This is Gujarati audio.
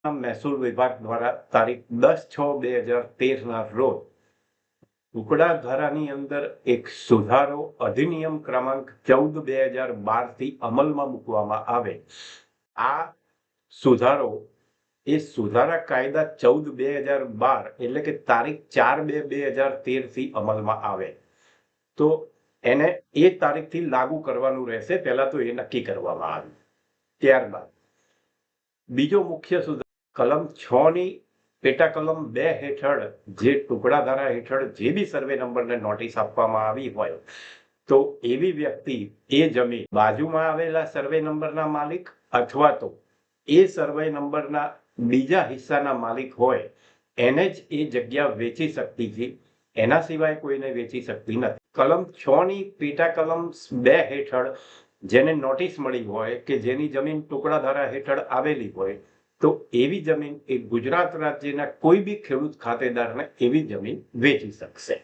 મહેસૂલ વિભાગ દ્વારા તારીખ 10/6/2013 રોજ ટુકડા ધારાની અંદર એક સુધારો અધિનિયમ ક્રમાંક 14/2012 થી અમલમાં મૂકવામાં આવે. આ સુધારો એ સુધારા કાયદા 14/2012 એટલે કે તારીખ 4/2/2013 થી અમલમાં આવે. તો એને એ તારીખથી લાગુ કરવાનું રહેશે. પહેલા તો એ નક્કી કરવામાં આવ્યું. ત્યારબાદ બીજો મુખ્ય સુધારો કલમ 6 ની પેટા કલમ 2 હેઠળ જે ટુકડા ધારા હેઠળ જે બી સર્વે નંબરને નોટિસ આપવામાં આવી હોય તો એવી વ્યક્તિ એ જમીન બાજુમાં આવેલા સર્વે નંબરના માલિક અથવા તો એ સર્વે નંબરના બીજા હિસ્સાના માલિક હોય એને જ એ જગ્યા વેચી શકતી છે. એના સિવાય કોઈને વેચી શકતી નથી. કલમ 6 ની પેટા કલમ 2 હેઠળ જેને નોટિસ મળી હોય કે જેની જમીન ટુકડા ધારા હેઠળ આવેલી હોય તો એવી જમીન એ ગુજરાત રાજ્યના કોઈ બી ખેડૂત ખાતેદારને એવી જમીન વેચી શકશે.